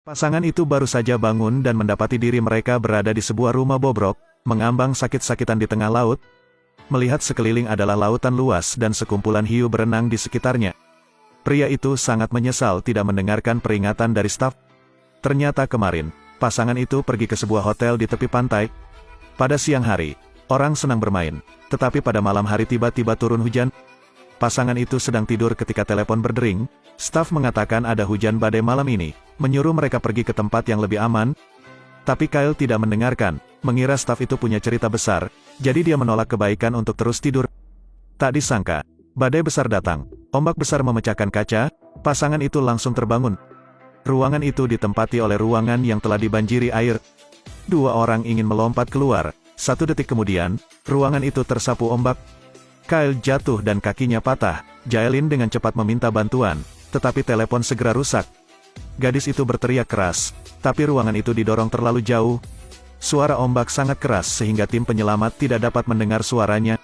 Pasangan itu baru saja bangun dan mendapati diri mereka berada di sebuah rumah bobrok, mengambang sakit-sakitan di tengah laut. Melihat sekeliling adalah lautan luas dan sekumpulan hiu berenang di sekitarnya. Pria itu sangat menyesal tidak mendengarkan peringatan dari staf. Ternyata kemarin, pasangan itu pergi ke sebuah hotel di tepi pantai. Pada siang hari, orang senang bermain, tetapi pada malam hari tiba-tiba turun hujan. Pasangan itu sedang tidur ketika telepon berdering. Staf mengatakan ada hujan badai malam ini, menyuruh mereka pergi ke tempat yang lebih aman. Tapi Kyle tidak mendengarkan, mengira staf itu punya cerita besar, jadi dia menolak kebaikan untuk terus tidur. Tak disangka, badai besar datang, ombak besar memecahkan kaca, pasangan itu langsung terbangun. Ruangan itu ditempati oleh ruangan yang telah dibanjiri air. Dua orang ingin melompat keluar, 1 detik kemudian, ruangan itu tersapu ombak. Kyle jatuh dan kakinya patah. Jaelin dengan cepat meminta bantuan, tetapi telepon segera rusak. Gadis itu berteriak keras, tapi ruangan itu didorong terlalu jauh. Suara ombak sangat keras sehingga tim penyelamat tidak dapat mendengar suaranya.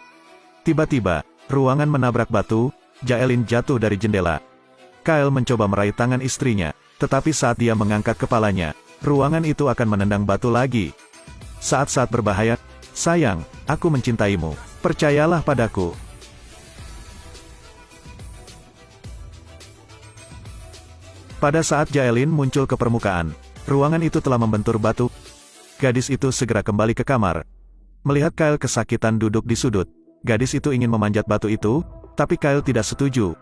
Tiba-tiba, ruangan menabrak batu, Jaelin jatuh dari jendela. Kyle mencoba meraih tangan istrinya, tetapi saat dia mengangkat kepalanya, ruangan itu akan menendang batu lagi. Saat-saat berbahaya, sayang, aku mencintaimu, percayalah padaku. Pada saat Jaelin muncul ke permukaan, ruangan itu telah membentur batu. Gadis itu segera kembali ke kamar. Melihat Kyle kesakitan duduk di sudut, gadis itu ingin memanjat batu itu, tapi Kyle tidak setuju.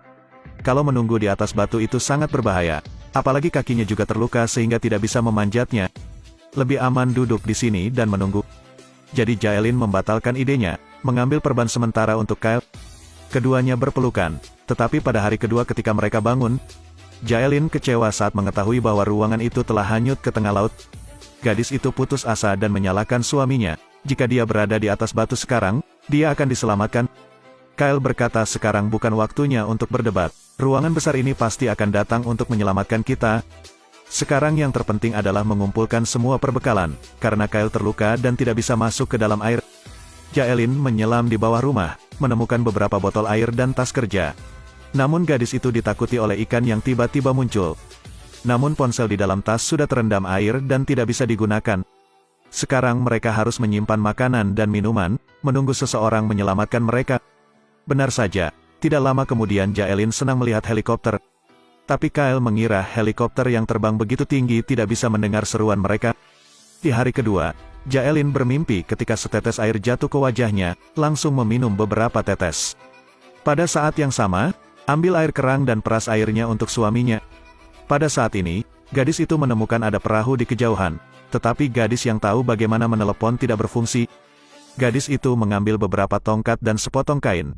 Kalau menunggu di atas batu itu sangat berbahaya, apalagi kakinya juga terluka sehingga tidak bisa memanjatnya. Lebih aman duduk di sini dan menunggu. Jadi Jaelin membatalkan idenya, mengambil perban sementara untuk Kyle. Keduanya berpelukan, tetapi pada hari kedua ketika mereka bangun, Jaelin kecewa saat mengetahui bahwa ruangan itu telah hanyut ke tengah laut. Gadis itu putus asa dan menyalahkan suaminya. Jika dia berada di atas batu sekarang, dia akan diselamatkan. Kyle berkata sekarang bukan waktunya untuk berdebat. Ruangan besar ini pasti akan datang untuk menyelamatkan kita. Sekarang yang terpenting adalah mengumpulkan semua perbekalan, karena Kyle terluka dan tidak bisa masuk ke dalam air. Jaelin menyelam di bawah rumah, menemukan beberapa botol air dan tas kerja. Namun gadis itu ditakuti oleh ikan yang tiba-tiba muncul. Namun ponsel di dalam tas sudah terendam air dan tidak bisa digunakan. Sekarang mereka harus menyimpan makanan dan minuman, menunggu seseorang menyelamatkan mereka. Benar saja, tidak lama kemudian Jaelin senang melihat helikopter. Tapi Kyle mengira helikopter yang terbang begitu tinggi tidak bisa mendengar seruan mereka. Di hari kedua, Jaelin bermimpi ketika setetes air jatuh ke wajahnya, langsung meminum beberapa tetes. Pada saat yang sama, ambil air kerang dan peras airnya untuk suaminya. Pada saat ini, gadis itu menemukan ada perahu di kejauhan, tetapi gadis yang tahu bagaimana menelepon tidak berfungsi. Gadis itu mengambil beberapa tongkat dan sepotong kain.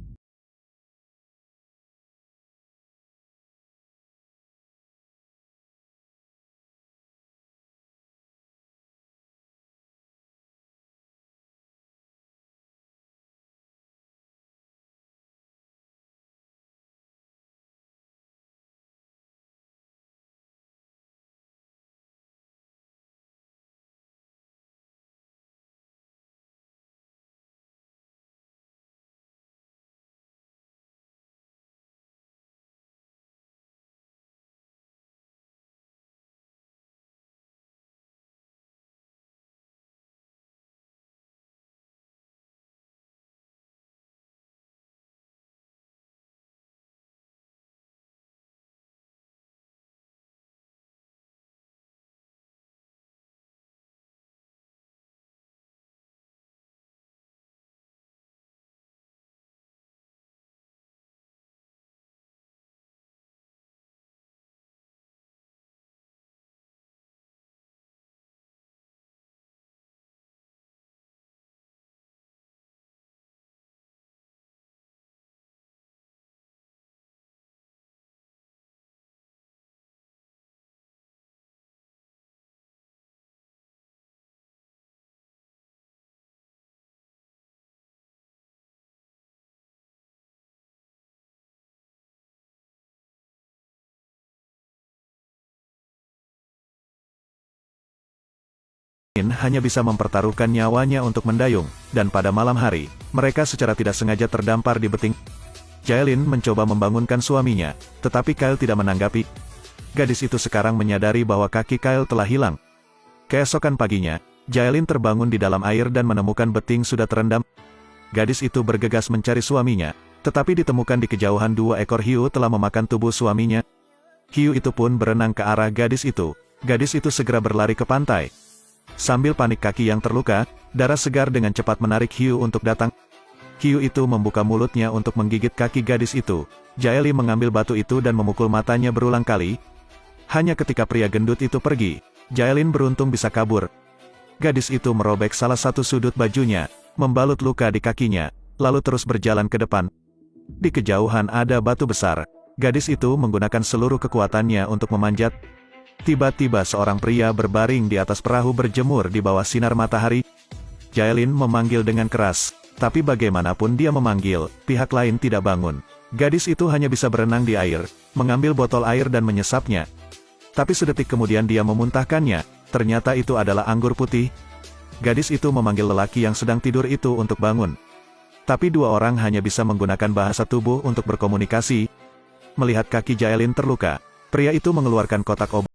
Hanya bisa mempertaruhkan nyawanya untuk mendayung, dan pada malam hari, mereka secara tidak sengaja terdampar di beting. Jaelin mencoba membangunkan suaminya, tetapi Kyle tidak menanggapi. Gadis itu sekarang menyadari bahwa kaki Kyle telah hilang. Keesokan paginya, Jaelin terbangun di dalam air dan menemukan beting sudah terendam. Gadis itu bergegas mencari suaminya, tetapi ditemukan di kejauhan 2 ekor hiu telah memakan tubuh suaminya. Hiu itu pun berenang ke arah gadis itu. Gadis itu segera berlari ke pantai. Sambil panik kaki yang terluka, darah segar dengan cepat menarik hiu untuk datang. Hiu itu membuka mulutnya untuk menggigit kaki gadis itu. Jaelin mengambil batu itu dan memukul matanya berulang kali. Hanya ketika pria gendut itu pergi, Jaelin beruntung bisa kabur. Gadis itu merobek salah satu sudut bajunya, membalut luka di kakinya, lalu terus berjalan ke depan. Di kejauhan ada batu besar. Gadis itu menggunakan seluruh kekuatannya untuk memanjat. Tiba-tiba seorang pria berbaring di atas perahu berjemur di bawah sinar matahari. Jaelin memanggil dengan keras, tapi bagaimanapun dia memanggil, pihak lain tidak bangun. Gadis itu hanya bisa berenang di air, mengambil botol air dan menyesapnya. Tapi sedetik kemudian dia memuntahkannya, ternyata itu adalah anggur putih. Gadis itu memanggil lelaki yang sedang tidur itu untuk bangun. Tapi 2 orang hanya bisa menggunakan bahasa tubuh untuk berkomunikasi. Melihat kaki Jaelin terluka, pria itu mengeluarkan kotak obat.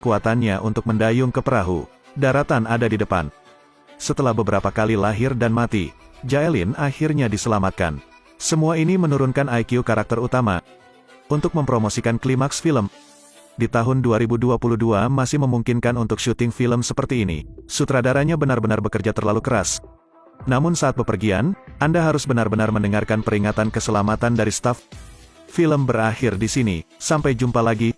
Kekuatannya untuk mendayung ke perahu. Daratan ada di depan. Setelah beberapa kali lahir dan mati, Jaelin akhirnya diselamatkan. Semua ini menurunkan IQ karakter utama. Untuk mempromosikan klimaks film, di tahun 2022 masih memungkinkan untuk syuting film seperti ini. Sutradaranya benar-benar bekerja terlalu keras. Namun saat bepergian, Anda harus benar-benar mendengarkan peringatan keselamatan dari staf. Film berakhir di sini. Sampai jumpa lagi.